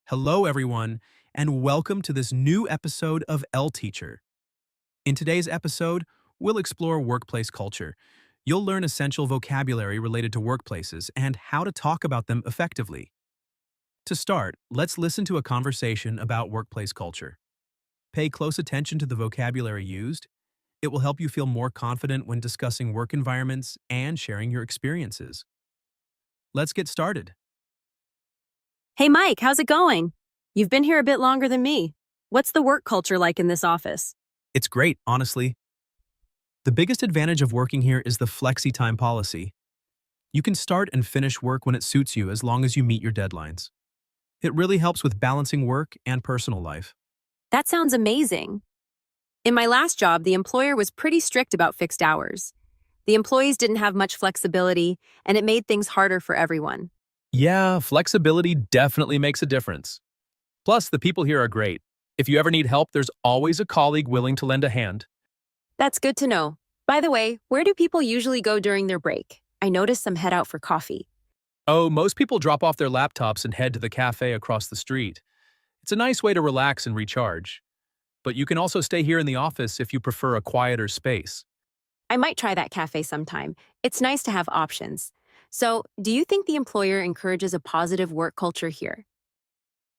Hello, everyone, and welcome to this new episode of ElTeacher. In today's episode, we'll explore workplace culture. You'll learn essential vocabulary related to workplaces and how to talk about them effectively. To start, let's listen to a conversation about workplace culture. Pay close attention to the vocabulary used. It will help you feel more confident when discussing work environments and sharing your experiences. Let's get started. Hey Mike, how's it going? You've been here a bit longer than me. What's the work culture like in this office? It's great, honestly. The biggest advantage of working here is the flexi-time policy. You can start and finish work when it suits you as long as you meet your deadlines. It really helps with balancing work and personal life. That sounds amazing. In my last job, the employer was pretty strict about fixed hours. The employees didn't have much flexibility, and it made things harder for everyone. Yeah, flexibility definitely makes a difference. Plus, the people here are great. If you ever need help, there's always a colleague willing to lend a hand. That's good to know. By the way, where do people usually go during their break? I noticed some head out for coffee. Oh, most people drop off their laptops and head to the cafe across the street. It's a nice way to relax and recharge. But you can also stay here in the office if you prefer a quieter space. I might try that cafe sometime. It's nice to have options. So, do you think the employer encourages a positive work culture here?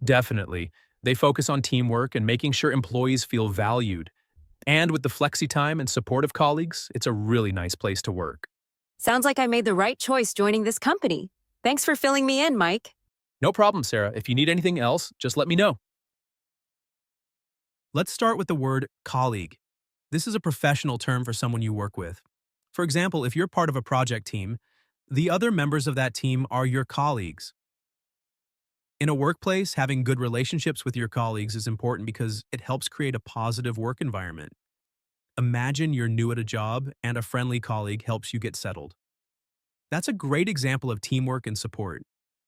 Definitely. They focus on teamwork and making sure employees feel valued. And with the flexi time and supportive colleagues, it's a really nice place to work. Sounds like I made the right choice joining this company. Thanks for filling me in, Mike. No problem, Sarah. If you need anything else, just let me know. Let's start with the word colleague. This is a professional term for someone you work with. For example, if you're part of a project team, the other members of that team are your colleagues. In a workplace, having good relationships with your colleagues is important because it helps create a positive work environment. Imagine you're new at a job and a friendly colleague helps you get settled. That's a great example of teamwork and support.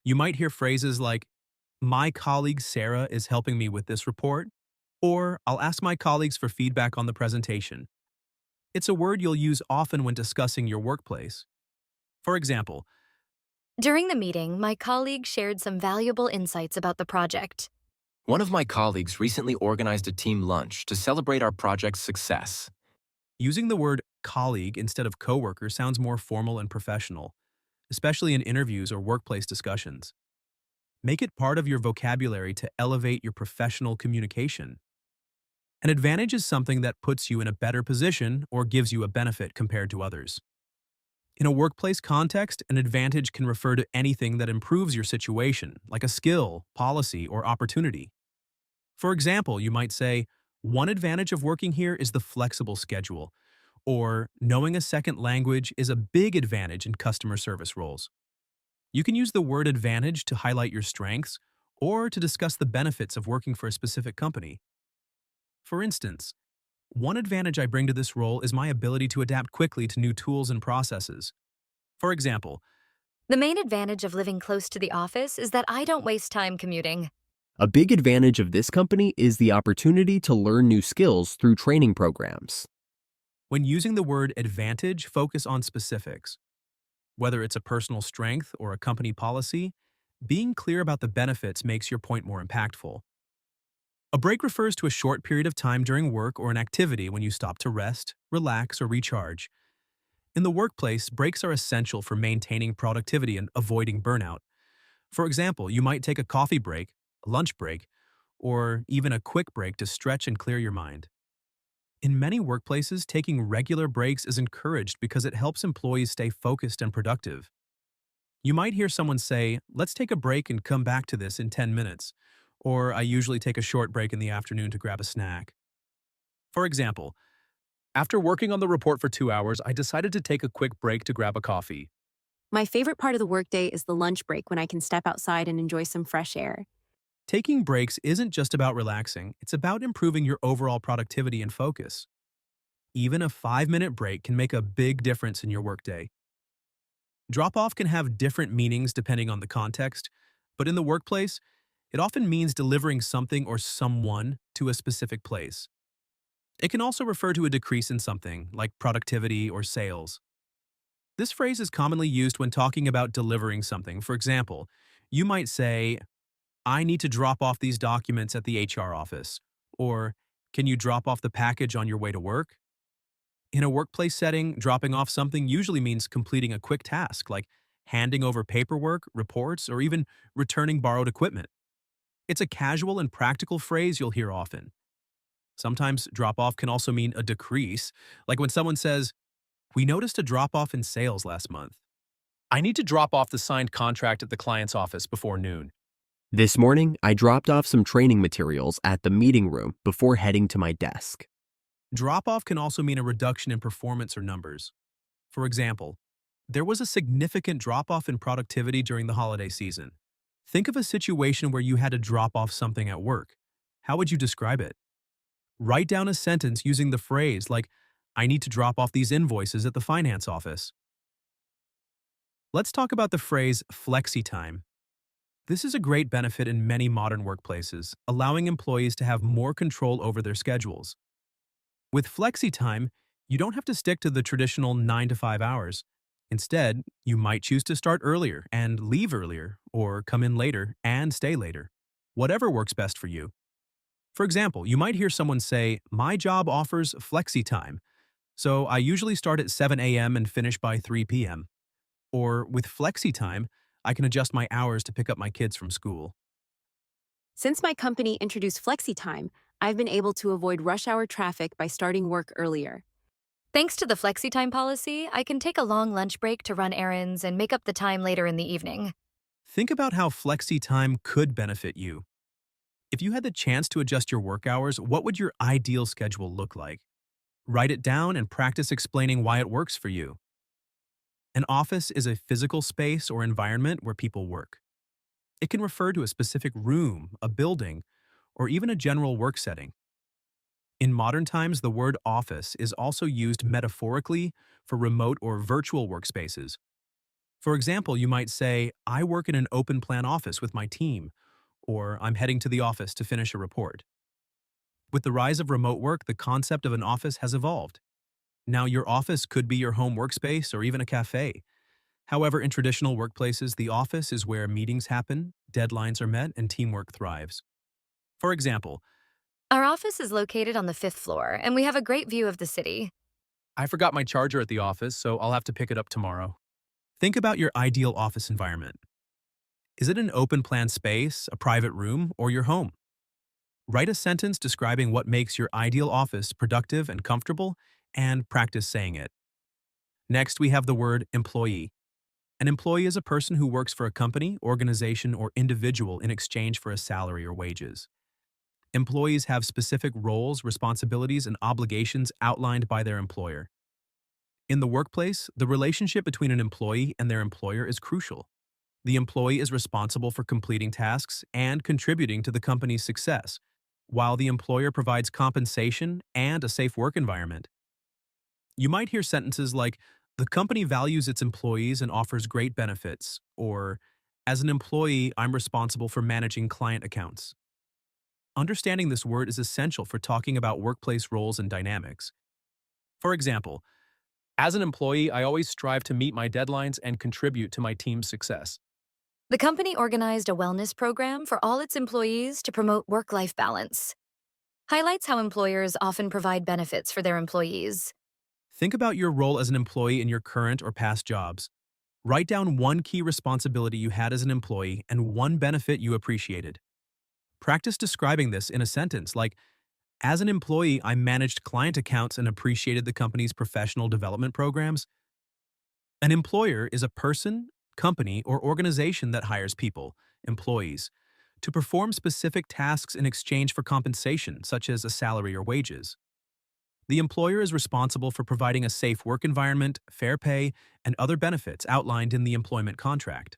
You might hear phrases like, "My colleague Sarah is helping me with this report," or "I'll ask my colleagues for feedback on the presentation." It's a word you'll use often when discussing your workplace. For example, During the meeting, my colleague shared some valuable insights about the project. One of my colleagues recently organized a team lunch to celebrate our project's success. using the word colleague instead of coworker sounds more formal and professional, especially in interviews or workplace discussions. Make it part of your vocabulary to elevate your professional communication. An advantage is something that puts you in a better position or gives you a benefit compared to others. In a workplace context, an advantage can refer to anything that improves your situation, like a skill, policy, or opportunity. For example, you might say, "One advantage of working here is the flexible schedule," or "Knowing a second language is a big advantage in customer service roles." You can use the word advantage to highlight your strengths or to discuss the benefits of working for a specific company. For instance, "One advantage I bring to this role is my ability to adapt quickly to new tools and processes." For example, The main advantage of living close to the office is that I don't waste time commuting. A big advantage of this company is the opportunity to learn new skills through training programs. when using the word advantage, focus on specifics. Whether it's a personal strength or a company policy, being clear about the benefits makes your point more impactful. A break refers to a short period of time during work or an activity when you stop to rest, relax, or recharge. In the workplace, breaks are essential for maintaining productivity and avoiding burnout. For example, you might take a coffee break, a lunch break, or even a quick break to stretch and clear your mind. In many workplaces, taking regular breaks is encouraged because it helps employees stay focused and productive. You might hear someone say, "Let's take a break and come back to this in 10 minutes," or "I usually take a short break in the afternoon to grab a snack." For example, after working on the report for 2 hours, I decided to take a quick break to grab a coffee. My favorite part of the workday is the lunch break when I can step outside and enjoy some fresh air. Taking breaks isn't just about relaxing, it's about improving your overall productivity and focus. Even a 5-minute break can make a big difference in your workday. Drop-off can have different meanings depending on the context, but in the workplace, it often means delivering something or someone to a specific place. It can also refer to a decrease in something, like productivity or sales. This phrase is commonly used when talking about delivering something. For example, you might say, I need to drop off these documents at the HR office. Or, can you drop off the package on your way to work? In a workplace setting, dropping off something usually means completing a quick task like handing over paperwork, reports, or even returning borrowed equipment. It's a casual and practical phrase you'll hear often. Sometimes drop off can also mean a decrease, like when someone says, "We noticed a drop off in sales last month. I need to drop off the signed contract at the client's office before noon." This morning, I dropped off some training materials at the meeting room before heading to my desk. Drop off can also mean a reduction in performance or numbers. For example, there was a significant drop off in productivity during the holiday season. Think of a situation where you had to drop off something at work. How would you describe it? Write down a sentence using the phrase like, "I need to drop off these invoices at the finance office." Let's talk about the phrase flexi time. This is a great benefit in many modern workplaces, allowing employees to have more control over their schedules. With flexi time, you don't have to stick to the traditional 9 to 5 hours. Instead, you might choose to start earlier and leave earlier, or come in later and stay later. Whatever works best for you. For example, you might hear someone say, "My job offers flexi time, so I usually start at 7 a.m. and finish by 3 p.m." Or, "With flexi time, I can adjust my hours to pick up my kids from school." Since my company introduced flexi time, I've been able to avoid rush hour traffic by starting work earlier. Thanks to the flexi-time policy, I can take a long lunch break to run errands and make up the time later in the evening. Think about how flexi time could benefit you. If you had the chance to adjust your work hours, what would your ideal schedule look like? Write it down and practice explaining why it works for you. An office is a physical space or environment where people work. It can refer to a specific room, a building, or even a general work setting. In modern times, the word office is also used metaphorically for remote or virtual workspaces. For example, you might say, "I work in an open plan office with my team," or "I'm heading to the office to finish a report." With the rise of remote work, the concept of an office has evolved. Now, your office could be your home workspace or even a cafe. However, in traditional workplaces, the office is where meetings happen, deadlines are met, and teamwork thrives. For example, Our office is located on the 5th floor, and we have a great view of the city. "I forgot my charger at the office, so I'll have to pick it up tomorrow." Think about your ideal office environment. Is it an open plan space, a private room, or your home? Write a sentence describing what makes your ideal office productive and comfortable, and practice saying it. Next, we have the word employee. An employee is a person who works for a company, organization, or individual in exchange for a salary or wages. Employees have specific roles, responsibilities, and obligations outlined by their employer. In the workplace, the relationship between an employee and their employer is crucial. The employee is responsible for completing tasks and contributing to the company's success, while the employer provides compensation and a safe work environment. You might hear sentences like, "The company values its employees and offers great benefits," or, "As an employee, I'm responsible for managing client accounts." Understanding this word is essential for talking about workplace roles and dynamics. For example, "As an employee, I always strive to meet my deadlines and contribute to my team's success." The company organized a wellness program for all its employees to promote work-life balance. Highlights how employers often provide benefits for their employees. Think about your role as an employee in your current or past jobs. Write down one key responsibility you had as an employee and one benefit you appreciated. Practice describing this in a sentence like, "As an employee, I managed client accounts and appreciated the company's professional development programs." An employer is a person, company, or organization that hires people, employees, to perform specific tasks in exchange for compensation, such as a salary or wages. The employer is responsible for providing a safe work environment, fair pay, and other benefits outlined in the employment contract.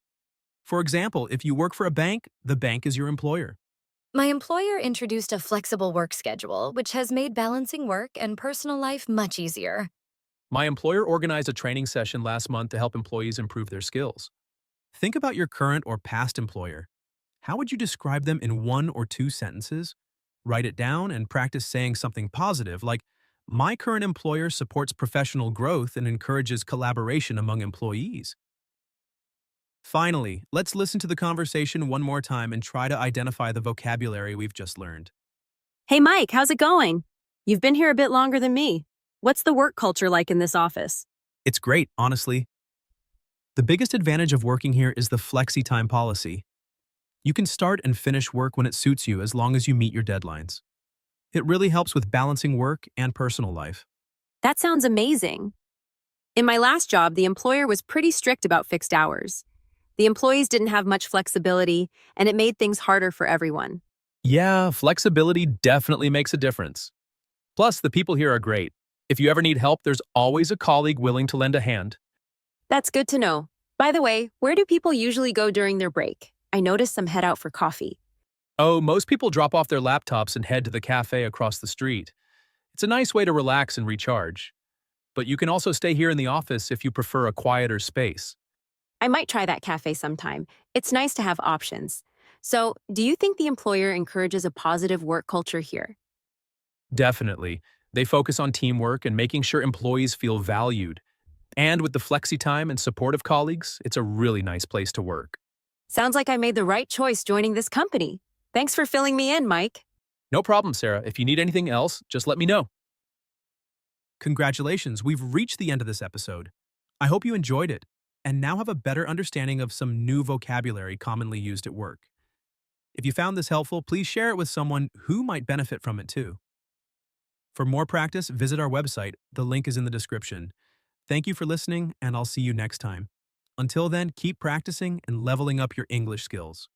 For example, if you work for a bank, the bank is your employer. My employer introduced a flexible work schedule, which has made balancing work and personal life much easier. My employer organized a training session last month to help employees improve their skills. Think about your current or past employer. How would you describe them in one or two sentences? Write it down and practice saying something positive like, "My current employer supports professional growth and encourages collaboration among employees." Finally, let's listen to the conversation one more time and try to identify the vocabulary we've just learned. Hey, Mike, how's it going? You've been here a bit longer than me. What's the work culture like in this office? It's great, honestly. The biggest advantage of working here is the flexi-time policy. You can start and finish work when it suits you as long as you meet your deadlines. It really helps with balancing work and personal life. That sounds amazing. In my last job, the employer was pretty strict about fixed hours. The employees didn't have much flexibility, and it made things harder for everyone. Yeah, flexibility definitely makes a difference. Plus, the people here are great. If you ever need help, there's always a colleague willing to lend a hand. That's good to know. By the way, where do people usually go during their break? I noticed some head out for coffee. Oh, most people drop off their laptops and head to the cafe across the street. It's a nice way to relax and recharge. But you can also stay here in the office if you prefer a quieter space. I might try that cafe sometime. It's nice to have options. So, do you think the employer encourages a positive work culture here? Definitely. They focus on teamwork and making sure employees feel valued. And with the flexi time and supportive colleagues, it's a really nice place to work. Sounds like I made the right choice joining this company. Thanks for filling me in, Mike. No problem, Sarah. If you need anything else, just let me know. Congratulations, we've reached the end of this episode. I hope you enjoyed it and now have a better understanding of some new vocabulary commonly used at work. If you found this helpful, please share it with someone who might benefit from it too. For more practice, visit our website. The link is in the description. Thank you for listening, and I'll see you next time. Until then, keep practicing and leveling up your English skills.